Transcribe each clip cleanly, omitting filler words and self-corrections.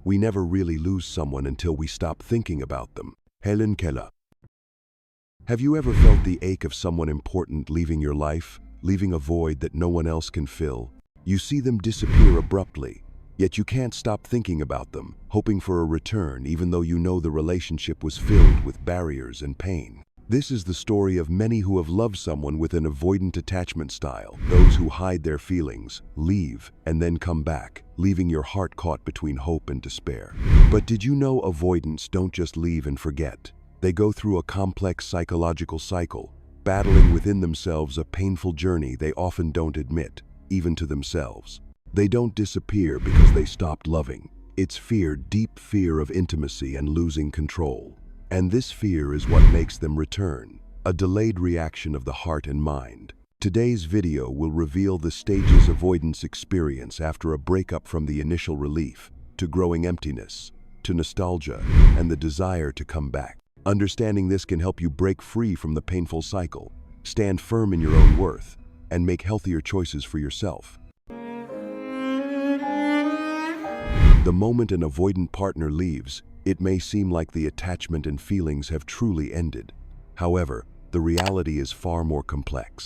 We never really lose someone until we stop thinking about them. Helen Keller. Have you ever felt the ache of someone important leaving your life, leaving a void that no one else can fill? You see them disappear abruptly, yet you can't stop thinking about them, hoping for a return even though you know the relationship was filled with barriers and pain. This is the story of many who have loved someone with an avoidant attachment style, those who hide their feelings, leave, and then come back, leaving your heart caught between hope and despair. But did you know avoidants don't just leave and forget? They go through a complex psychological cycle, battling within themselves a painful journey they often don't admit, even to themselves. They don't disappear because they stopped loving. It's fear, deep fear of intimacy and losing control. And this fear is what makes them return, a delayed reaction of the heart and mind. Today's video will reveal the stages avoidants experience after a breakup, from the initial relief, to growing emptiness, to nostalgia, and the desire to come back. Understanding this can help you break free from the painful cycle, stand firm in your own worth, and make healthier choices for yourself. The moment an avoidant partner leaves, it may seem like the attachment and feelings have truly ended. However, the reality is far more complex.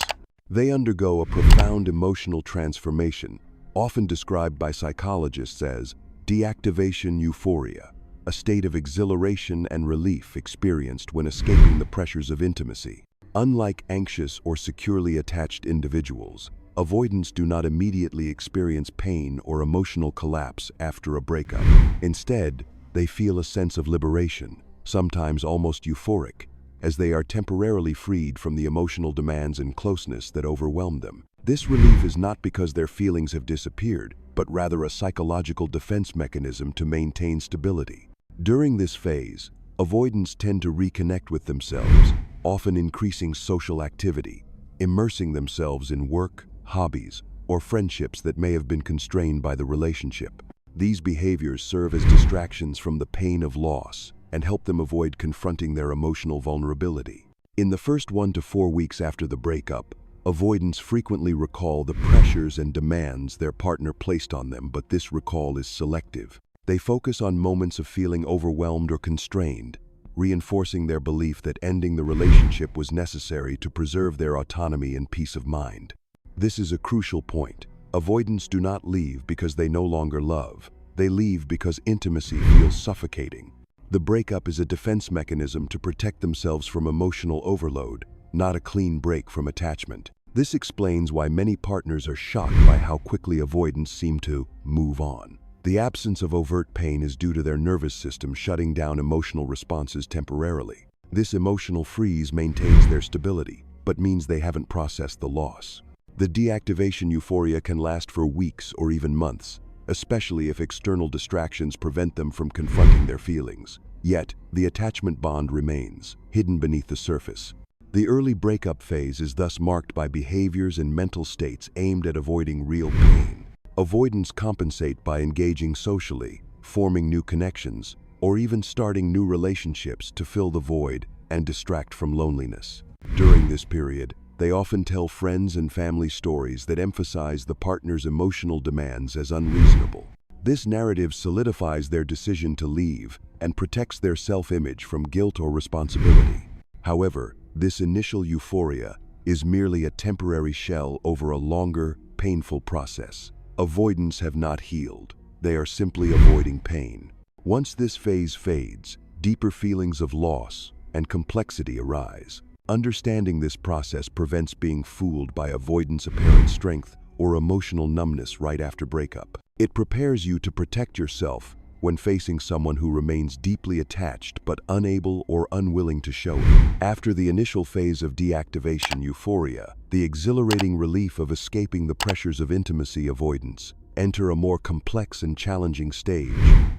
They undergo a profound emotional transformation, often described by psychologists as deactivation euphoria, a state of exhilaration and relief experienced when escaping the pressures of intimacy. Unlike anxious or securely attached individuals, avoidants do not immediately experience pain or emotional collapse after a breakup. Instead, they feel a sense of liberation, sometimes almost euphoric, as they are temporarily freed from the emotional demands and closeness that overwhelm them. This relief is not because their feelings have disappeared, but rather a psychological defense mechanism to maintain stability. During this phase, avoidants tend to reconnect with themselves, often increasing social activity, immersing themselves in work, hobbies, or friendships that may have been constrained by the relationship. These behaviors serve as distractions from the pain of loss and help them avoid confronting their emotional vulnerability. In the first 1 to 4 weeks after the breakup, avoidants frequently recall the pressures and demands their partner placed on them, but this recall is selective. They focus on moments of feeling overwhelmed or constrained, reinforcing their belief that ending the relationship was necessary to preserve their autonomy and peace of mind. This is a crucial point. Avoidants do not leave because they no longer love. They leave because intimacy feels suffocating. The breakup is a defense mechanism to protect themselves from emotional overload, not a clean break from attachment. This explains why many partners are shocked by how quickly avoidants seem to move on. The absence of overt pain is due to their nervous system shutting down emotional responses temporarily. This emotional freeze maintains their stability, but means they haven't processed the loss. The deactivation euphoria can last for weeks or even months, especially if external distractions prevent them from confronting their feelings. Yet, the attachment bond remains, hidden beneath the surface. The early breakup phase is thus marked by behaviors and mental states aimed at avoiding real pain. Avoidants compensate by engaging socially, forming new connections, or even starting new relationships to fill the void and distract from loneliness. During this period, they often tell friends and family stories that emphasize the partner's emotional demands as unreasonable. This narrative solidifies their decision to leave and protects their self-image from guilt or responsibility. However, this initial euphoria is merely a temporary shell over a longer, painful process. Avoidants have not healed. They are simply avoiding pain. Once this phase fades, deeper feelings of loss and complexity arise. Understanding this process prevents being fooled by avoidance' apparent strength or emotional numbness right after breakup. It prepares you to protect yourself when facing someone who remains deeply attached but unable or unwilling to show it. After the initial phase of deactivation euphoria, the exhilarating relief of escaping the pressures of intimacy, avoidants enter a more complex and challenging stage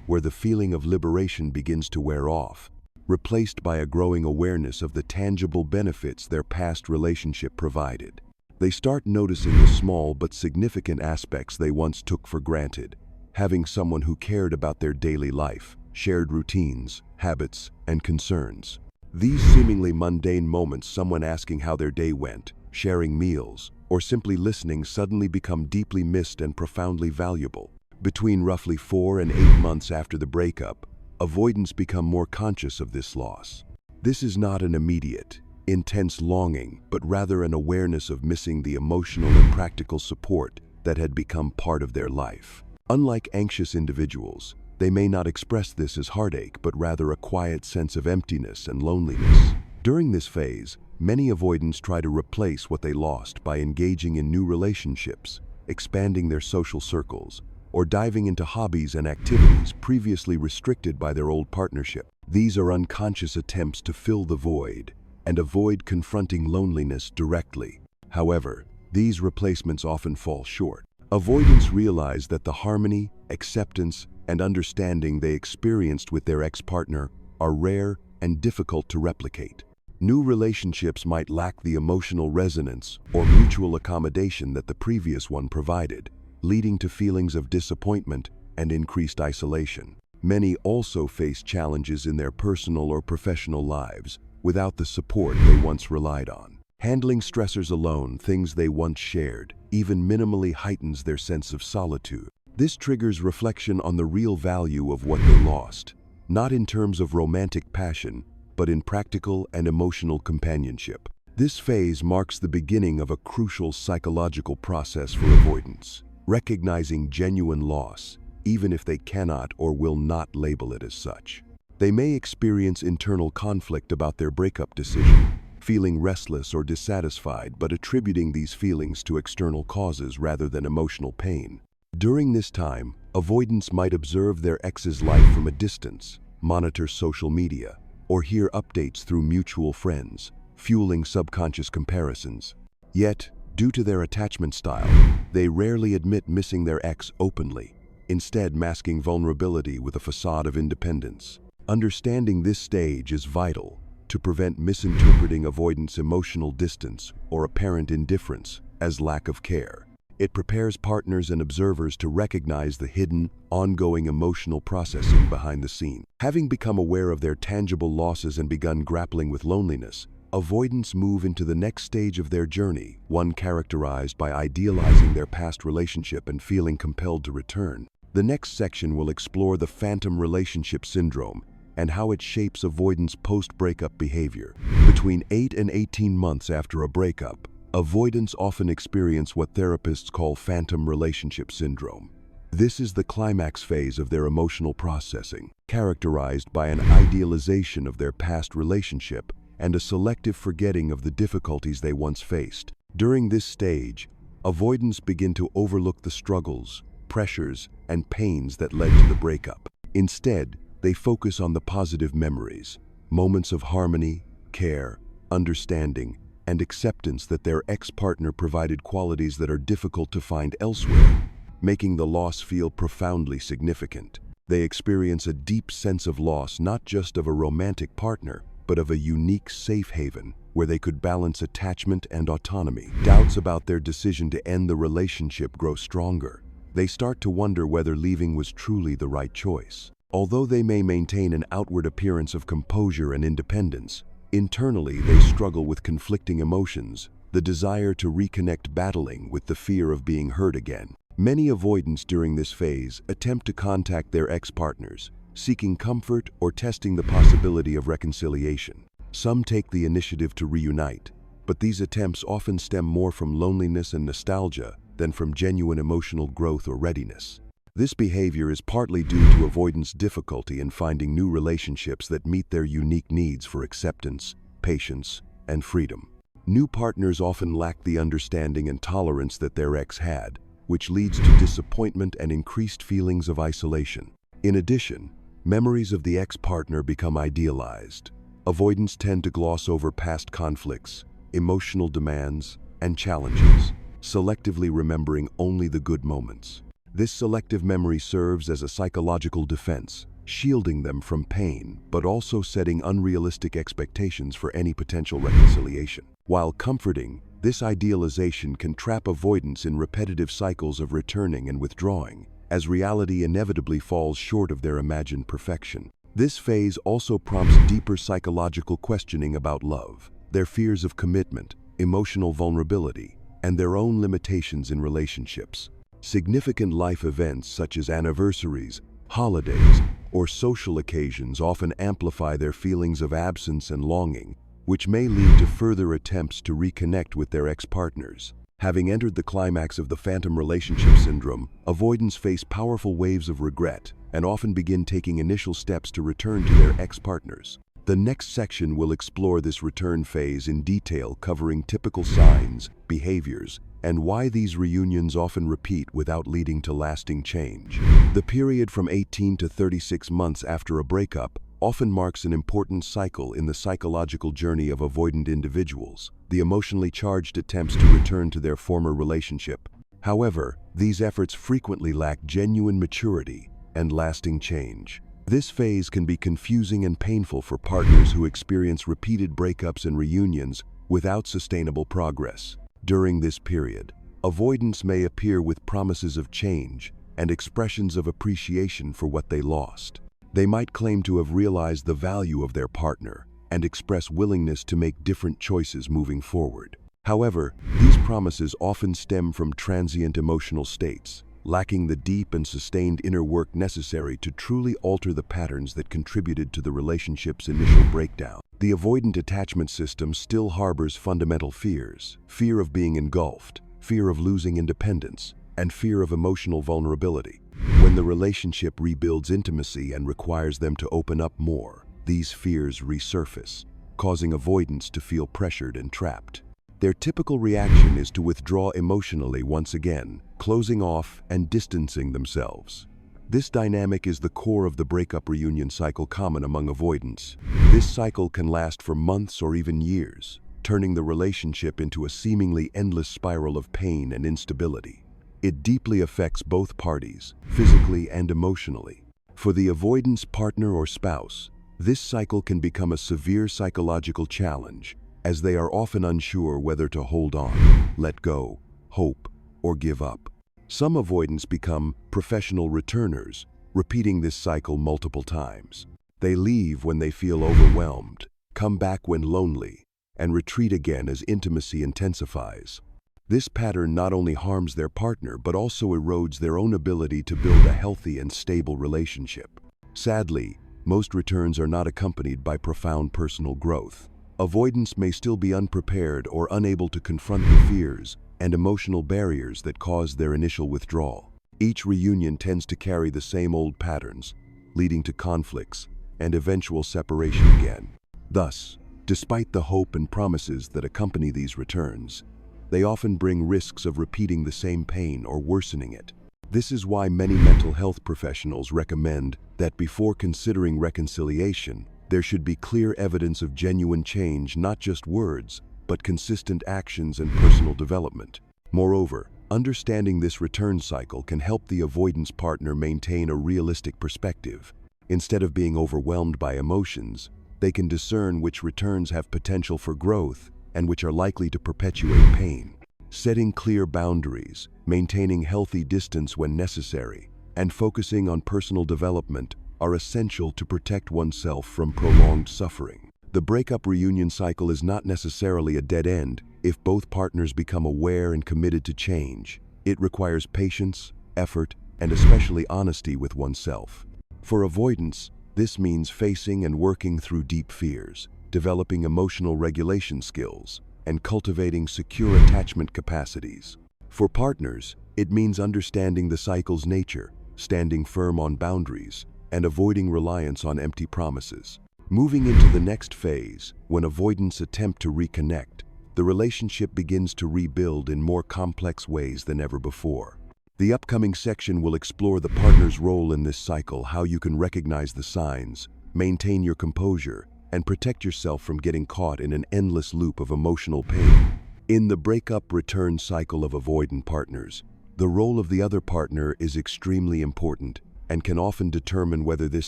where the feeling of liberation begins to wear off, replaced by a growing awareness of the tangible benefits their past relationship provided. They start noticing the small but significant aspects they once took for granted, having someone who cared about their daily life, shared routines, habits, and concerns. These seemingly mundane moments, someone asking how their day went, sharing meals, or simply listening, suddenly become deeply missed and profoundly valuable. Between roughly 4 and 8 months after the breakup, avoidants become more conscious of this loss. This is not an immediate, intense longing, but rather an awareness of missing the emotional and practical support that had become part of their life. Unlike anxious individuals, they may not express this as heartache, but rather a quiet sense of emptiness and loneliness. During this phase, many avoidants try to replace what they lost by engaging in new relationships, expanding their social circles, or diving into hobbies and activities previously restricted by their old partnership. These are unconscious attempts to fill the void and avoid confronting loneliness directly. However, these replacements often fall short. Avoidants realize that the harmony, acceptance, and understanding they experienced with their ex-partner are rare and difficult to replicate. New relationships might lack the emotional resonance or mutual accommodation that the previous one provided, leading to feelings of disappointment and increased isolation. Many also face challenges in their personal or professional lives without the support they once relied on. Handling stressors alone, things they once shared, even minimally heightens their sense of solitude. This triggers reflection on the real value of what they lost, not in terms of romantic passion, but in practical and emotional companionship. This phase marks the beginning of a crucial psychological process for avoidants, recognizing genuine loss, even if they cannot or will not label it as such. They may experience internal conflict about their breakup decision, feeling restless or dissatisfied, but attributing these feelings to external causes rather than emotional pain. During this time, avoidants might observe their ex's life from a distance, monitor social media, or hear updates through mutual friends, fueling subconscious comparisons. Yet, due to their attachment style, they rarely admit missing their ex openly, instead masking vulnerability with a facade of independence. Understanding this stage is vital to prevent misinterpreting avoidance' emotional distance or apparent indifference as lack of care. It prepares partners and observers to recognize the hidden, ongoing emotional processing behind the scene. Having become aware of their tangible losses and begun grappling with loneliness, avoidants move into the next stage of their journey, one characterized by idealizing their past relationship and feeling compelled to return. The next section will explore the phantom relationship syndrome and how it shapes avoidants' post-breakup behavior. Between 8 and 18 months after a breakup, avoidants often experience what therapists call phantom relationship syndrome. This is the climax phase of their emotional processing, characterized by an idealization of their past relationship and a selective forgetting of the difficulties they once faced. During this stage, avoidants begin to overlook the struggles, pressures, and pains that led to the breakup. Instead, they focus on the positive memories, moments of harmony, care, understanding, and acceptance that their ex-partner provided qualities that are difficult to find elsewhere, making the loss feel profoundly significant. They experience a deep sense of loss not just of a romantic partner, but of a unique safe haven where they could balance attachment and autonomy. Doubts about their decision to end the relationship grow stronger. They start to wonder whether leaving was truly the right choice. Although they may maintain an outward appearance of composure and independence, internally they struggle with conflicting emotions, the desire to reconnect battling with the fear of being hurt again. Many avoidants during this phase attempt to contact their ex-partners, seeking comfort or testing the possibility of reconciliation. Some take the initiative to reunite, but these attempts often stem more from loneliness and nostalgia than from genuine emotional growth or readiness. This behavior is partly due to avoidants' difficulty in finding new relationships that meet their unique needs for acceptance, patience, and freedom. New partners often lack the understanding and tolerance that their ex had, which leads to disappointment and increased feelings of isolation. In addition, memories of the ex-partner become idealized. Avoidants tend to gloss over past conflicts, emotional demands, and challenges, selectively remembering only the good moments. This selective memory serves as a psychological defense, shielding them from pain, but also setting unrealistic expectations for any potential reconciliation. While comforting, this idealization can trap avoidants in repetitive cycles of returning and withdrawing, as reality inevitably falls short of their imagined perfection. This phase also prompts deeper psychological questioning about love, their fears of commitment, emotional vulnerability, and their own limitations in relationships. Significant life events such as anniversaries, holidays, or social occasions often amplify their feelings of absence and longing, which may lead to further attempts to reconnect with their ex-partners. Having entered the climax of the phantom relationship syndrome, avoidants face powerful waves of regret and often begin taking initial steps to return to their ex-partners. The next section will explore this return phase in detail, covering typical signs, behaviors, and why these reunions often repeat without leading to lasting change. The period from 18 to 36 months after a breakup often marks an important cycle in the psychological journey of avoidant individuals, the emotionally charged attempts to return to their former relationship. However, these efforts frequently lack genuine maturity and lasting change. This phase can be confusing and painful for partners who experience repeated breakups and reunions without sustainable progress. During this period, avoidants may appear with promises of change and expressions of appreciation for what they lost. They might claim to have realized the value of their partner and express willingness to make different choices moving forward. However, these promises often stem from transient emotional states, lacking the deep and sustained inner work necessary to truly alter the patterns that contributed to the relationship's initial breakdown. The avoidant attachment system still harbors fundamental fears: fear of being engulfed, fear of losing independence, and fear of emotional vulnerability. When the relationship rebuilds intimacy and requires them to open up more, these fears resurface, causing avoidants to feel pressured and trapped. Their typical reaction is to withdraw emotionally once again, closing off and distancing themselves. This dynamic is the core of the breakup reunion cycle common among avoidants. This cycle can last for months or even years, turning the relationship into a seemingly endless spiral of pain and instability. It deeply affects both parties, physically and emotionally. For the avoidant's partner or spouse, this cycle can become a severe psychological challenge, as they are often unsure whether to hold on, let go, hope, or give up. Some avoidants become professional returners, repeating this cycle multiple times. They leave when they feel overwhelmed, come back when lonely, and retreat again as intimacy intensifies. This pattern not only harms their partner but also erodes their own ability to build a healthy and stable relationship. Sadly, most returns are not accompanied by profound personal growth. Avoidants may still be unprepared or unable to confront the fears and emotional barriers that caused their initial withdrawal. Each reunion tends to carry the same old patterns, leading to conflicts and eventual separation again. Thus, despite the hope and promises that accompany these returns, they often bring risks of repeating the same pain or worsening it. This is why many mental health professionals recommend that before considering reconciliation, there should be clear evidence of genuine change, not just words, but consistent actions and personal development. Moreover, understanding this return cycle can help the avoidance partner maintain a realistic perspective. Instead of being overwhelmed by emotions, they can discern which returns have potential for growth and which are likely to perpetuate pain. Setting clear boundaries, maintaining healthy distance when necessary, and focusing on personal development are essential to protect oneself from prolonged suffering. The breakup reunion cycle is not necessarily a dead end if both partners become aware and committed to change. It requires patience, effort, and especially honesty with oneself. For avoidance, this means facing and working through deep fears, developing emotional regulation skills, and cultivating secure attachment capacities. For partners, it means understanding the cycle's nature, standing firm on boundaries, and avoiding reliance on empty promises. Moving into the next phase, when avoidants attempt to reconnect, the relationship begins to rebuild in more complex ways than ever before. The upcoming section will explore the partner's role in this cycle, how you can recognize the signs, maintain your composure, and protect yourself from getting caught in an endless loop of emotional pain. In the breakup-return cycle of avoidant partners, the role of the other partner is extremely important and can often determine whether this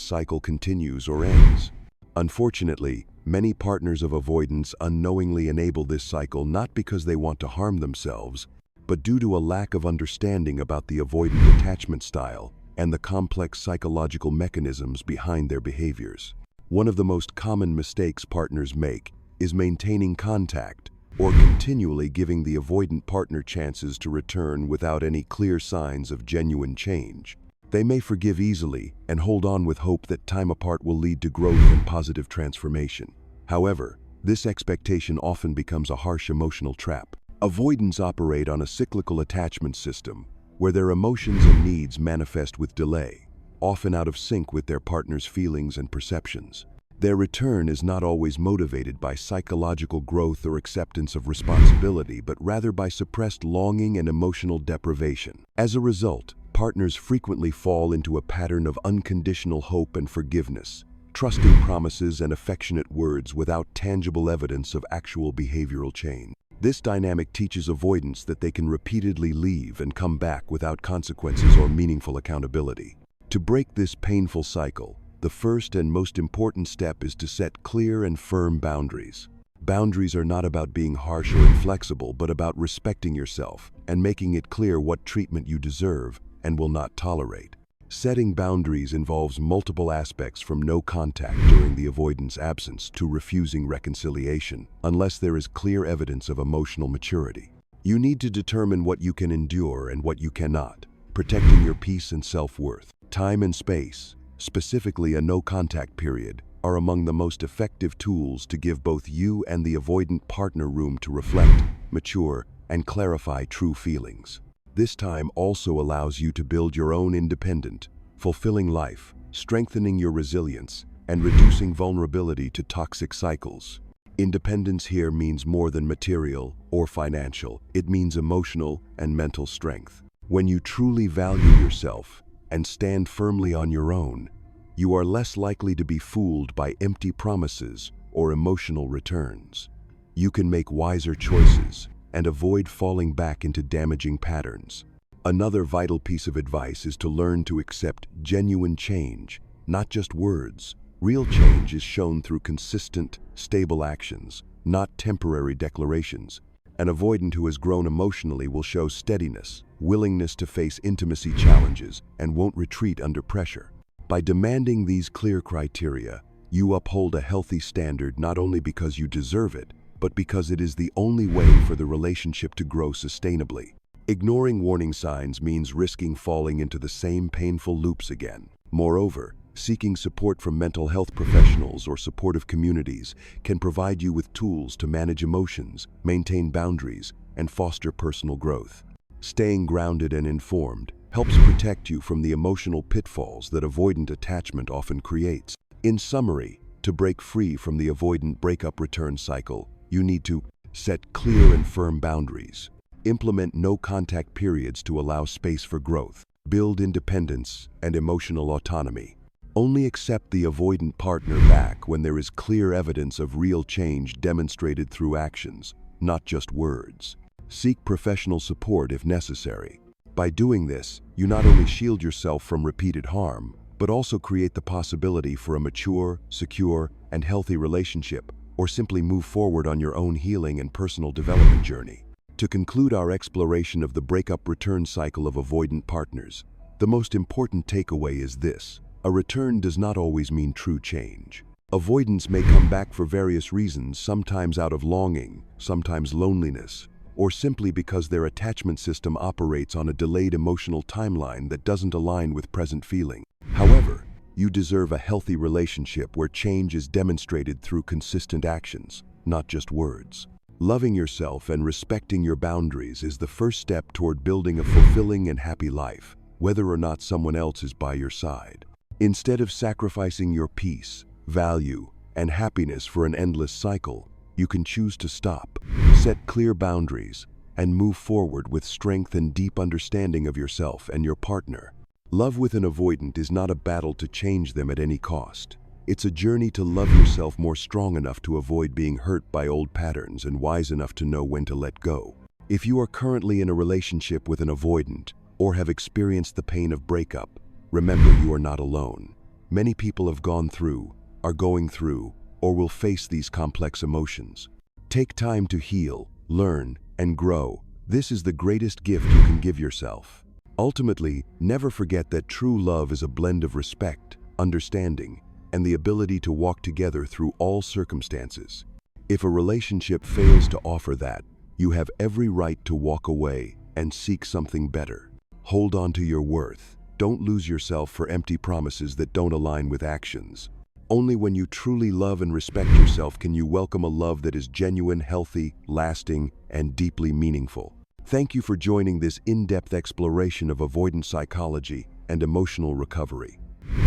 cycle continues or ends. Unfortunately, many partners of avoidance unknowingly enable this cycle not because they want to harm themselves, but due to a lack of understanding about the avoidant attachment style and the complex psychological mechanisms behind their behaviors. One of the most common mistakes partners make is maintaining contact or continually giving the avoidant partner chances to return without any clear signs of genuine change. They may forgive easily and hold on with hope that time apart will lead to growth and positive transformation. However, this expectation often becomes a harsh emotional trap. Avoidants operate on a cyclical attachment system where their emotions and needs manifest with delay, often out of sync with their partner's feelings and perceptions. Their return is not always motivated by psychological growth or acceptance of responsibility, but rather by suppressed longing and emotional deprivation. As a result, partners frequently fall into a pattern of unconditional hope and forgiveness, trusting promises and affectionate words without tangible evidence of actual behavioral change. This dynamic teaches avoidants that they can repeatedly leave and come back without consequences or meaningful accountability. To break this painful cycle, the first and most important step is to set clear and firm boundaries. Boundaries are not about being harsh or inflexible, but about respecting yourself and making it clear what treatment you deserve and will not tolerate. Setting boundaries involves multiple aspects, from no contact during the avoidant's absence to refusing reconciliation, unless there is clear evidence of emotional maturity. You need to determine what you can endure and what you cannot, protecting your peace and self-worth. Time and space, specifically a no-contact period, are among the most effective tools to give both you and the avoidant partner room to reflect, mature, and clarify true feelings. This time also allows you to build your own independent, fulfilling life, strengthening your resilience, and reducing vulnerability to toxic cycles. Independence here means more than material or financial. It means emotional and mental strength. When you truly value yourself and stand firmly on your own, you are less likely to be fooled by empty promises or emotional returns. You can make wiser choices and avoid falling back into damaging patterns. Another vital piece of advice is to learn to accept genuine change, not just words. Real change is shown through consistent, stable actions, not temporary declarations. An avoidant who has grown emotionally will show steadiness, willingness to face intimacy challenges, and won't retreat under pressure. By demanding these clear criteria, you uphold a healthy standard not only because you deserve it, but because it is the only way for the relationship to grow sustainably. Ignoring warning signs means risking falling into the same painful loops again. Moreover, seeking support from mental health professionals or supportive communities can provide you with tools to manage emotions, maintain boundaries, and foster personal growth. Staying grounded and informed helps protect you from the emotional pitfalls that avoidant attachment often creates. In summary, to break free from the avoidant breakup return cycle, you need to set clear and firm boundaries, implement no-contact periods to allow space for growth, build independence and emotional autonomy. Only accept the avoidant partner back when there is clear evidence of real change demonstrated through actions, not just words. Seek professional support if necessary. By doing this, you not only shield yourself from repeated harm, but also create the possibility for a mature, secure, and healthy relationship, or simply move forward on your own healing and personal development journey. To conclude our exploration of the breakup return cycle of avoidant partners, the most important takeaway is this: a return does not always mean true change. Avoidants may come back for various reasons, sometimes out of longing, sometimes loneliness, or simply because their attachment system operates on a delayed emotional timeline that doesn't align with present feeling. However, you deserve a healthy relationship where change is demonstrated through consistent actions, not just words. Loving yourself and respecting your boundaries is the first step toward building a fulfilling and happy life, whether or not someone else is by your side. Instead of sacrificing your peace, value, and happiness for an endless cycle, you can choose to stop, set clear boundaries, and move forward with strength and deep understanding of yourself and your partner. Love with an avoidant is not a battle to change them at any cost. It's a journey to love yourself more, strong enough to avoid being hurt by old patterns and wise enough to know when to let go. If you are currently in a relationship with an avoidant or have experienced the pain of breakup, remember you are not alone. Many people have gone through, are going through, or will face these complex emotions. Take time to heal, learn, and grow. This is the greatest gift you can give yourself. Ultimately, never forget that true love is a blend of respect, understanding, and the ability to walk together through all circumstances. If a relationship fails to offer that, you have every right to walk away and seek something better. Hold on to your worth. Don't lose yourself for empty promises that don't align with actions. Only when you truly love and respect yourself can you welcome a love that is genuine, healthy, lasting, and deeply meaningful. Thank you for joining this in-depth exploration of avoidant psychology and emotional recovery.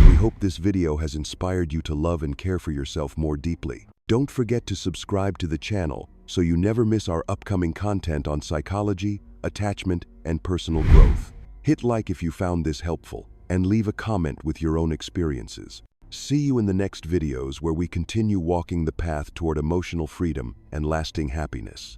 We hope this video has inspired you to love and care for yourself more deeply. Don't forget to subscribe to the channel so you never miss our upcoming content on psychology, attachment, and personal growth. Hit like if you found this helpful, and leave a comment with your own experiences. See you in the next videos where we continue walking the path toward emotional freedom and lasting happiness.